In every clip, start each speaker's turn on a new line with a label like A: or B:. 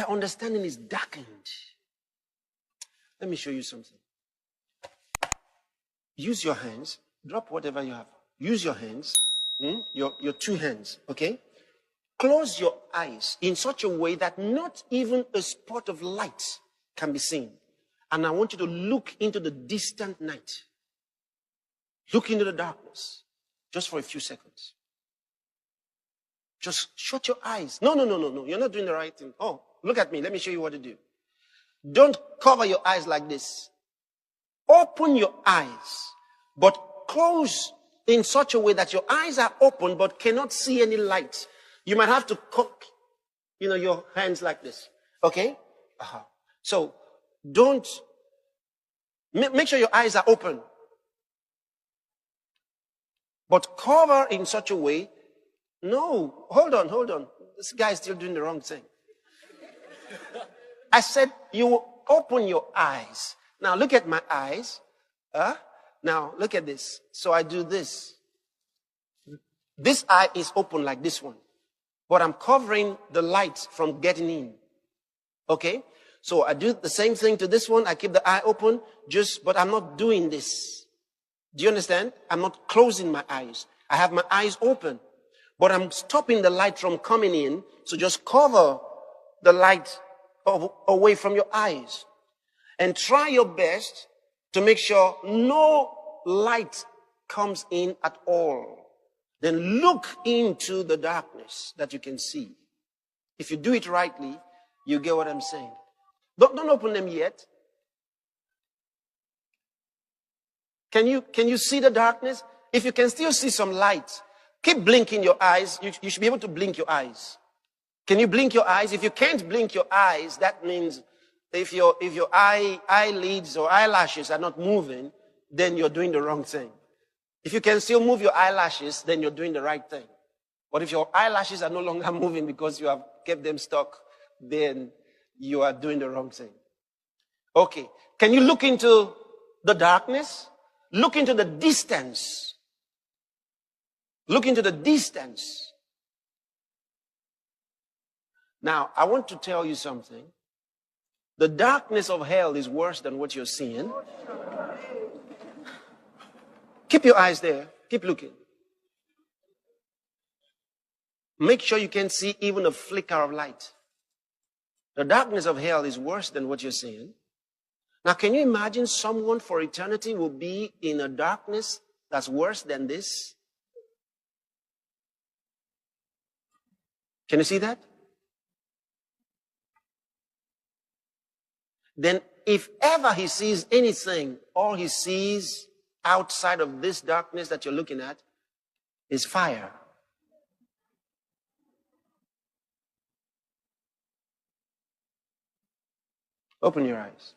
A: Their understanding is darkened. Let me show you something. Use your hands. Drop whatever you have. Use your hands. Your two hands. Okay? Close your eyes in such a way that not even a spot of light can be seen. And I want you to look into the distant night. Look into the darkness. Just for a few seconds. Just shut your eyes. No. You're not doing the right thing. Oh, look at me. Let me show you what to do. Don't cover your eyes like this. Open your eyes, but close in such a way that your eyes are open but cannot see any light. You might have to cock, your hands like this. Okay? So don't make sure your eyes are open, but cover in such a way. No, hold on. This guy is still doing the wrong thing. I said you open your eyes. Now look at my eyes. Now look at this. So I do this. This eye is open like this one. But I'm covering the light from getting in. Okay? So I do the same thing to this one. I keep the eye open, but I'm not doing this. Do you understand? I'm not closing my eyes. I have my eyes open. But I'm stopping the light from coming in. So just cover the light away from your eyes. And try your best to make sure no light comes in at all. Then look into the darkness that you can see. If you do it rightly, you get what I'm saying. Don't open them yet. Can you see the darkness? If you can still see some light, keep blinking your eyes. You should be able to blink your eyes. Can you blink your eyes? If you can't blink your eyes, that means if your eyelids or eyelashes are not moving, then you're doing the wrong thing. If you can still move your eyelashes, then you're doing the right thing. But if your eyelashes are no longer moving because you have kept them stuck, then you are doing the wrong thing. Okay. Can you look into the darkness? Look into the distance. Look into the distance. Now, I want to tell you something. The darkness of hell is worse than what you're seeing. Keep your eyes there. Keep looking. Make sure you can see even a flicker of light. The darkness of hell is worse than what you're seeing. Now, can you imagine someone for eternity will be in a darkness that's worse than this? Can you see that? Then if ever he sees anything, all he sees outside of this darkness that you're looking at is fire. Open your eyes.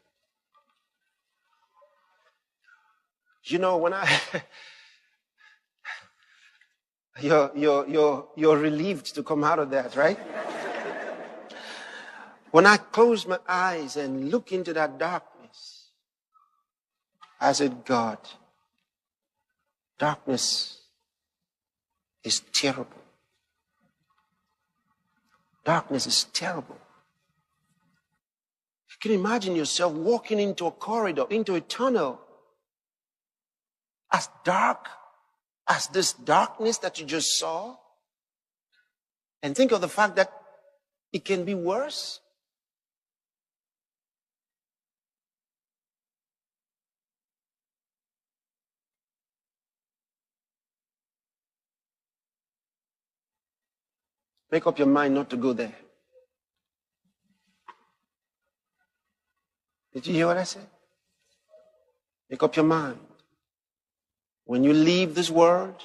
A: When you're relieved to come out of that, right? When I close my eyes and look into that darkness, I said, God, darkness is terrible. Darkness is terrible. You can imagine yourself walking into a corridor, into a tunnel, as dark as this darkness that you just saw. And think of the fact that it can be worse. Make up your mind not to go there. Did you hear what I said? Make up your mind. When you leave this world,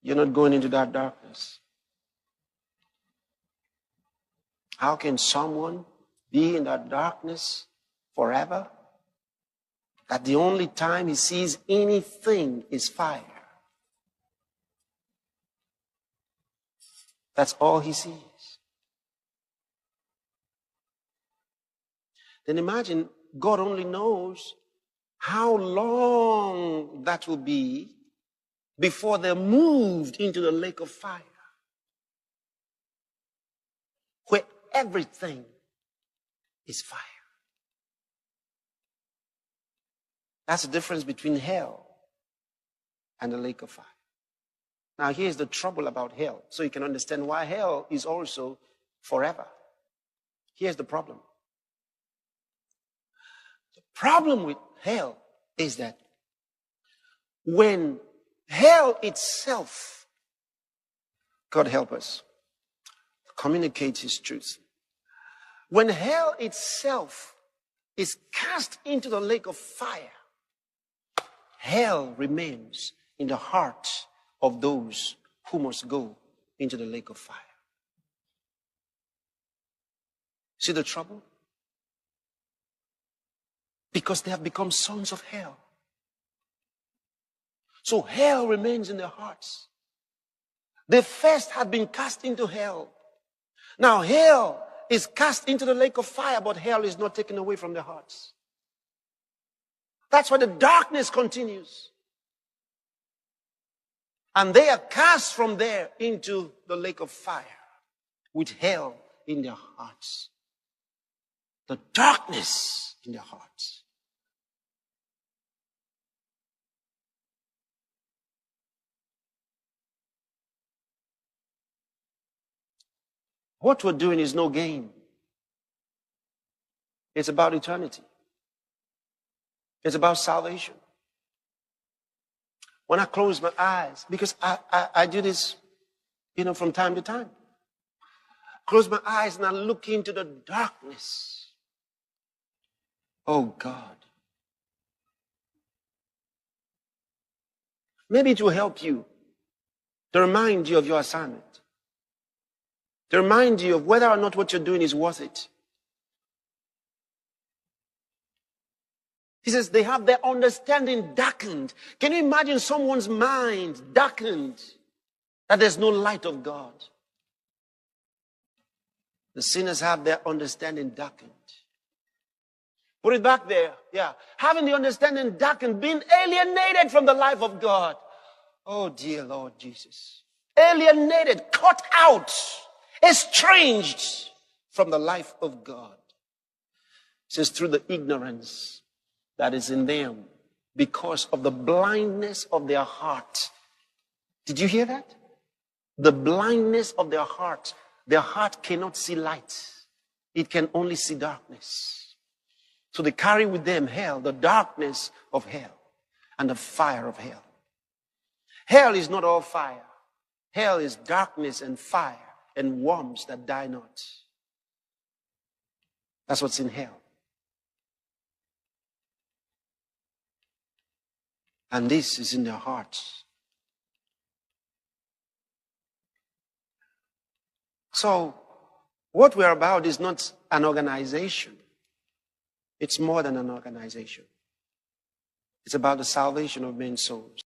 A: you're not going into that darkness. How can someone be in that darkness forever? That the only time he sees anything is fire. That's all he sees. Then imagine God only knows how long that will be before they're moved into the lake of fire, where everything is fire. That's the difference between hell and the lake of fire. Now, here's the trouble about hell, so you can understand why hell is also forever. Here's the problem. The problem with hell is that when hell itself, God help us, communicates His truth. When hell itself is cast into the lake of fire, hell remains in the heart of those who must go into the lake of fire. See the trouble? Because they have become sons of hell. So hell remains in their hearts. They first had been cast into hell. Now hell is cast into the lake of fire, but hell is not taken away from their hearts. That's why the darkness continues. And they are cast from there into the lake of fire with hell in their hearts. The darkness in their hearts. What we're doing is no gain. It's about eternity. It's about salvation. When I close my eyes, because I do this, from time to time. Close my eyes and I look into the darkness. Oh God. Maybe it will help you to remind you of your assignment. To remind you of whether or not what you're doing is worth it. He says they have their understanding darkened. Can you imagine someone's mind darkened? That there's no light of God. The sinners have their understanding darkened. Put it back there. Yeah. Having the understanding darkened, being alienated from the life of God. Oh dear Lord Jesus. Alienated, cut out, estranged from the life of God. It says through the ignorance that is in them because of the blindness of their heart. Did you hear that? The blindness of their heart. Their heart cannot see light. It can only see darkness. So they carry with them hell, the darkness of hell and the fire of hell. Hell is not all fire. Hell is darkness and fire and worms that die not. That's what's in hell. And this is in their hearts. So, what we're about is not an organization. It's more than an organization. It's about the salvation of men's souls.